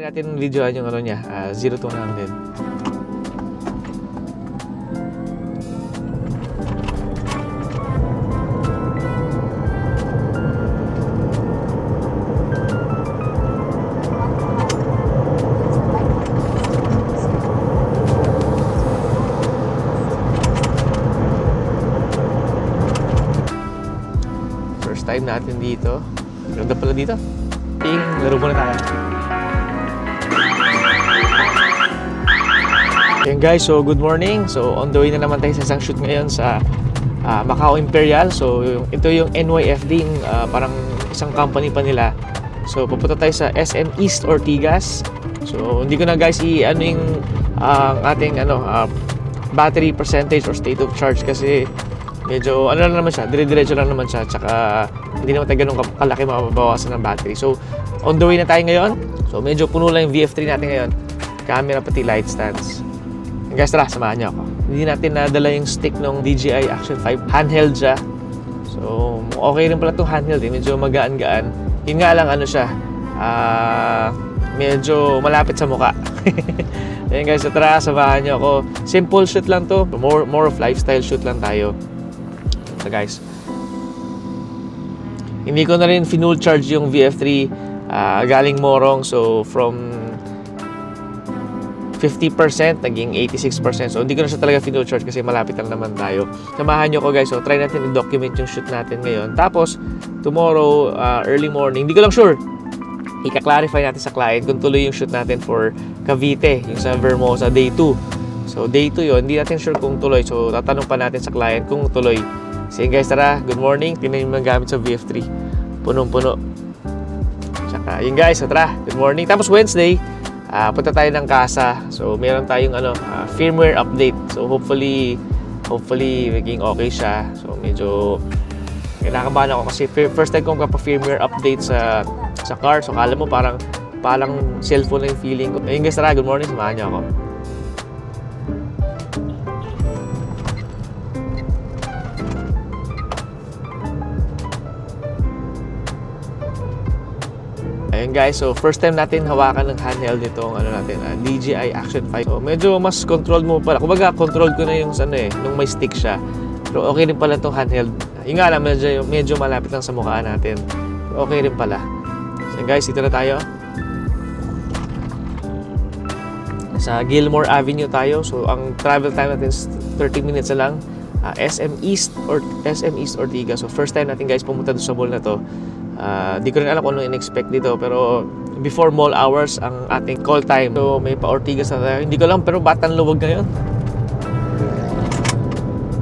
natin videoan yung ano niya, 0 to 100. First time natin dito. Ganda pala dito. Laro muna tayo. Okay guys, so good morning. So on the way na naman tayo sa isang shoot ngayon sa Macau Imperial. So ito yung NYFD, parang isang company pa nila. So pupunta tayo sa SM East Ortigas. So hindi ko na guys i-ano yung ating battery percentage or state of charge kasi medyo ano lang naman siya, dire-diretso lang naman siya, tsaka hindi naman tayo ganun kalaki mababawasan ng battery. So on the way na tayo ngayon. So medyo puno lang yung VF3 natin ngayon, camera pati light stands. And guys, tara, samahan niyo ako. Hindi natin nadala yung stick ng DJI Action 5, handheld siya. So okay rin pala itong handheld medyo magaan-gaan. Yun nga lang ano siya, medyo malapit sa mukha. Ayan guys, so tara, samahan niyo ako. Simple shoot lang to, more of lifestyle shoot lang tayo. So guys, hindi ko na rin full charge yung VF3 galing Morong. So from 50% naging 86%. So hindi ko na siya talaga full charge kasi malapit lang naman tayo. Samahan nyo ko guys. So try natin i-document yung shoot natin ngayon. Tapos tomorrow early morning, hindi ko lang sure, ika-clarify natin sa client kung tuloy yung shoot natin for Cavite, yung sa Vermosa day 2. So day 2 yun, hindi natin sure kung tuloy. So tatanong pa natin sa client kung tuloy. So yun guys, tara, good morning. Tingnan yung mga gamit sa VF3, punong-puno. Tsaka yun guys, so tara, good morning. Tapos Wednesday, punta tayo ng Casa. So meron tayong firmware update. So hopefully maging okay siya. So medyo kinakabahan ako kasi first time kong firmware update sa car. So kala mo parang cellphone na yung feeling ko. Ayun guys, tara, good morning, samahan niyo ako. Ayun guys, so first time natin hawakan ng handheld nitong DJI Action 5. So medyo mas control mo pala. Kumbaga control ko na yung nung may stick siya. Pero okay rin pala itong handheld. Yung nga lang, medyo malapit lang sa mukha natin. Pero okay rin pala. So guys, dito na tayo. Sa Gilmore Avenue tayo. So ang travel time natin is 30 minutes na lang. SM East Ortigas. So first time natin guys pumunta doon sa mall na to. Di ko rin alam kung ano in-expect dito, pero before mall hours ang ating call time. So may pa-Ortigas na tayo. Hindi ko lang, pero batang luwag ngayon.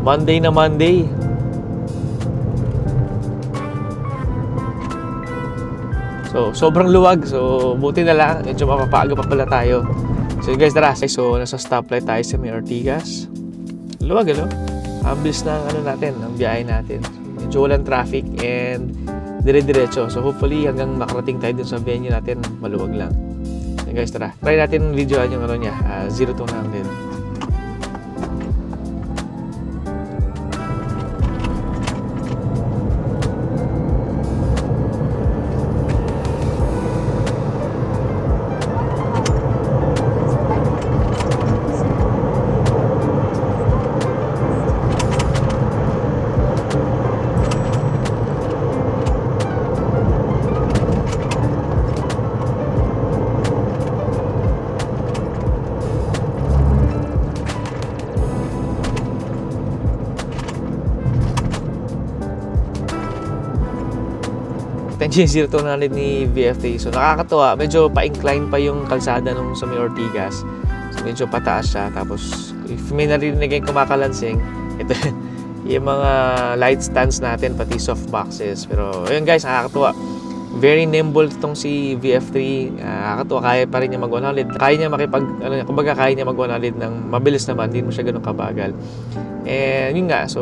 Monday na Monday. So sobrang luwag. So buti na lang, medyo mapapaaga pa pala tayo. So guys, tara. So nasa stoplight tayo sa may Ortigas. Luwag ang bilis ng natin, ang biyahe natin. Medyo walang traffic and dire-diretso. So hopefully hanggang makarating tayo dun sa venue natin, maluwag lang. So guys, tara. Try natin videoan yung 0 to 100. Yung 0 to 100 ni VF3. So nakakatuwa, medyo pa-incline pa yung kalsada nung sa may Ortigas. So medyo pataas siya. Tapos if may narinig kayong kumakalansing, ito yung mga light stands natin, pati soft boxes. Pero ayun guys, nakakatuwa. Very nimble itong si VF3. Nakakatuwa, kaya pa rin niya mag-100. Kaya niya kumbaga kaya niya mag-100 ng mabilis naman, hindi mo siya ganun kabagal. And yun nga, so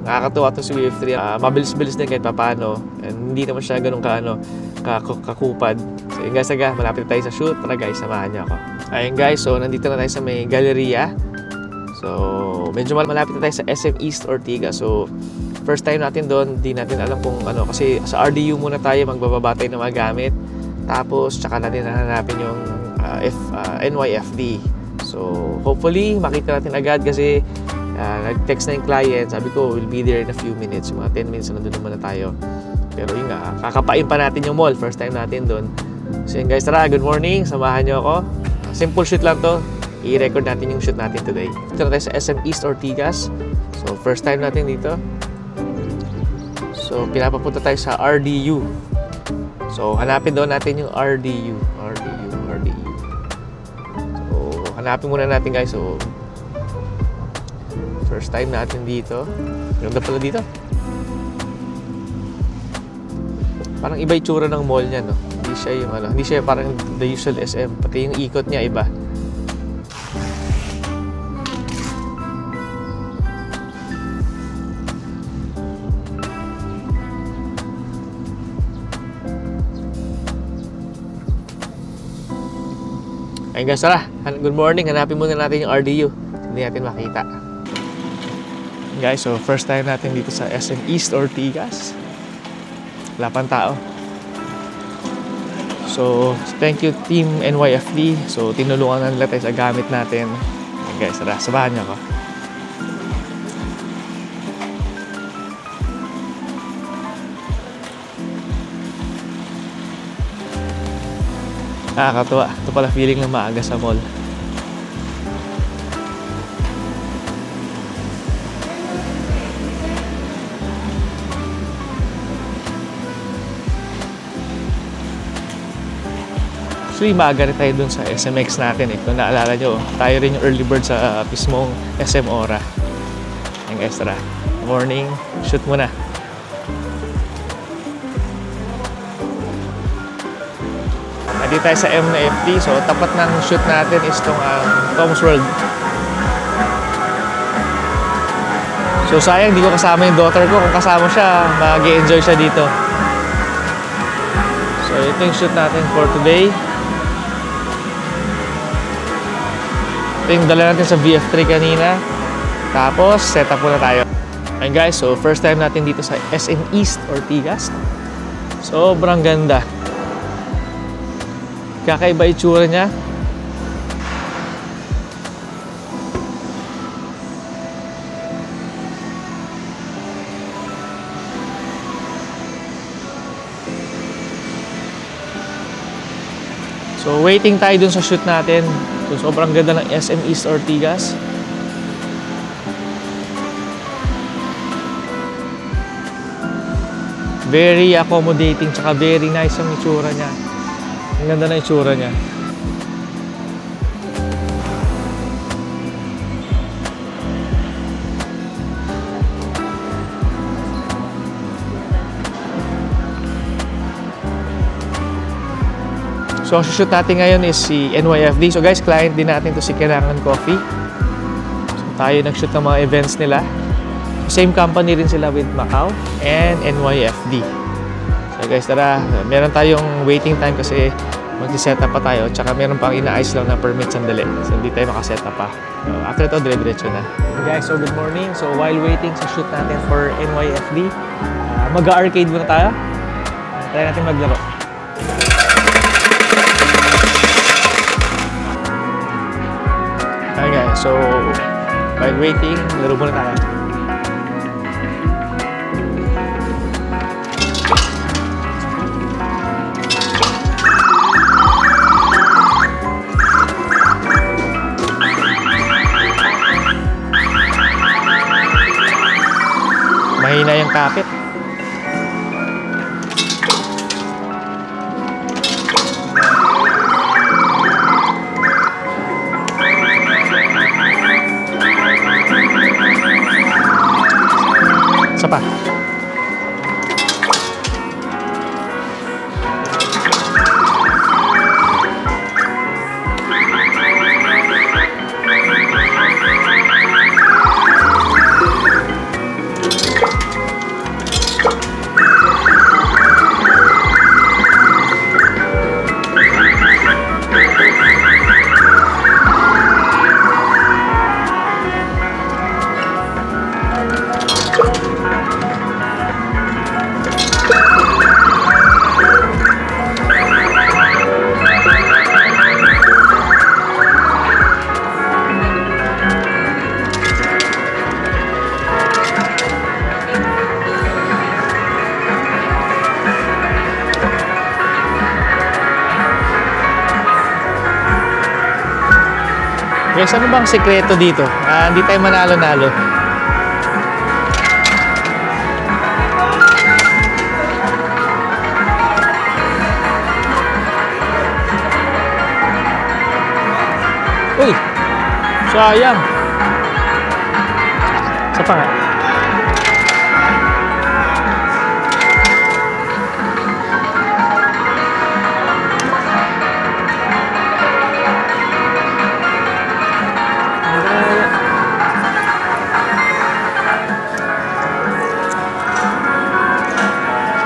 nakakatuwa itong si VF3. Mabilis-bilis din kahit paano. And hindi naman siya ganun kakupad. So yun guys, malapit tayo sa shoot. Tara guys, samahan niyo ako. Ayun guys, so nandito na tayo sa may Galleria. So medyo malapit na tayo sa SM East Ortigas. So first time natin doon, di natin alam kung kasi sa RDU muna tayo magbababa tayo ng mga gamit. Tapos tsaka natin hahanapin yung NYFD. So hopefully makita natin agad kasi nag-text na yung client. Sabi ko we'll be there in a few minutes. Mga 10 minutes na nandun naman na tayo. Pero yun nga, kakapain pa natin yung mall. First time natin doon. So yun guys, tara, good morning. Samahan nyo ako. Simple shoot lang to. I-record natin yung shoot natin today. Dito na tayo sa SM East Ortigas. So first time natin dito. So pinapapunta tayo sa RDU. So hanapin daw natin yung RDU. So hanapin muna natin guys. So first time natin dito. Ganda pala dito. Parang iba itsura ng mall niya, no? Hindi siya yung hindi siya parang the usual SM. Pati yung ikot niya iba. Ayun guys, tara. Good morning. Hanapin muna natin yung RDU. Hindi natin makita. Guys, so first time natin dito sa SM East Ortigas. Wala pang tao. So, thank you Team NYFD. So, tinulungan na nila tayo sa gamit natin. Ayun guys, tara. Sabahan niyo ako. Nakakatuwa. Ito pala feeling na maaga sa mall. Actually, maaga rin tayo dun sa SMX natin eh. Kung naalala nyo, tayo rin yung early bird sa mismong SM Ora. Ayan guys, tara. Morning, shoot muna. Dito tayo sa MNFD. So, tapat ng shoot natin is itong Tom's World. So, sayang, hindi ko kasama yung daughter ko. Kung kasama siya, mag-i-enjoy siya dito. So, ito yung shoot natin for today. Ito yung dala natin sa VF3 kanina. Tapos, set up muna tayo. Ayun guys, so first time natin dito sa SM East Ortigas. Sobrang ganda. Kakaiba itsura niya. So waiting tayo dun sa shoot natin. So sobrang ganda ng SM East Ortigas. Very accommodating, tsaka very nice ang itsura niya. Ang ganda na itsura niya. So, ang shoot natin ngayon is si NYFD. So guys, client din natin to si Kailangan Coffee. So, tayo nag-shoot ng mga events nila. So, same company rin sila with Macau and NYFD. So guys, tara, meron tayong waiting time kasi mag-set up pa tayo. Tsaka meron pang ina-ice lang na permit sandali. So hindi tayo makaset up pa. So, after ito, dire-diretso na. Guys, so good morning. So while waiting sa shoot natin for NYFD, mag-arcade muna tayo. Try natin maglaro. Okay guys, so while waiting, laro muna tayo. Mahina yung kapit. Isa pa. Guys, ano bang sekreto dito? Hindi tayo manalo-nalo. Uy! Sayang! Isa pa nga.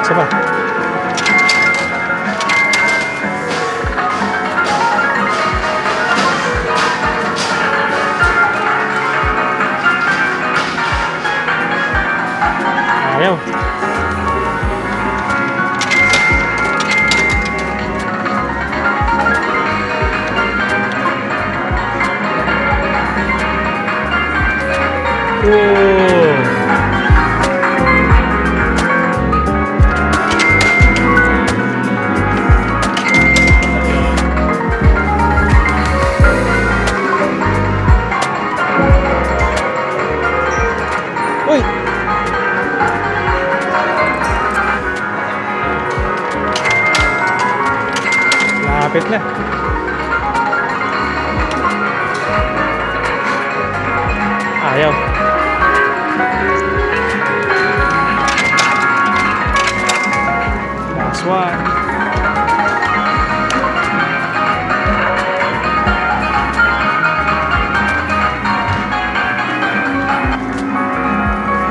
Isa pa. Ayaw. Uy! Lapit na. Ayaw. Last one.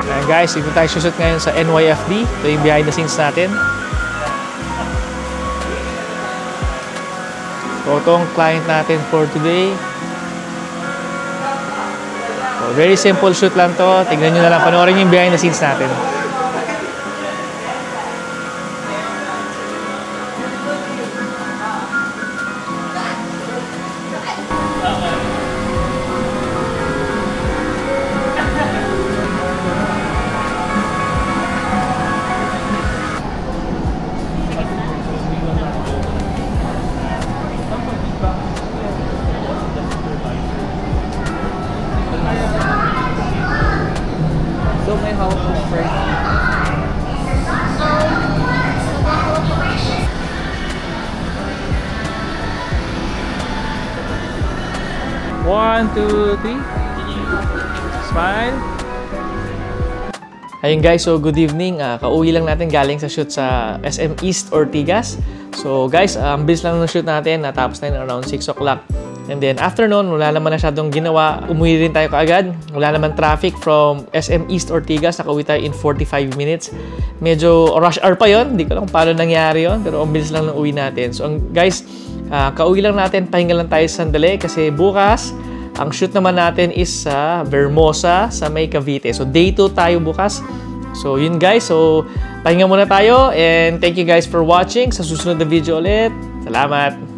Ayan guys, dito tayo susut ngayon sa NYFD. Ito yung behind the scenes natin. So, itong client natin for today. So, very simple shoot lang to. Tignan nyo na lang, panoorin yung behind the scenes natin. So may hawak po first. One, two, three. Smile. Ayun guys, so good evening. Kauwi lang natin galing sa shoot sa SM East Ortigas. So guys, ang bilis lang ng shoot natin. Natapos na yun around 6 o'clock. And then after nun, wala naman masyadong ginawa. Umuwi rin tayo kaagad. Wala naman traffic from SM East Ortigas. Nakauwi tayo in 45 minutes. Medyo rush hour pa yon. Hindi ko lang kung paano nangyari yon. Pero ang bilis lang ng uwi natin. So guys, kauwi lang natin. Pahinga lang tayo sandali. Kasi bukas, ang shoot naman natin is sa Vermosa, sa May Cavite. So day 2 tayo bukas. So yun guys. So pahinga muna tayo. And thank you guys for watching. Sa susunod na video ulit. Salamat!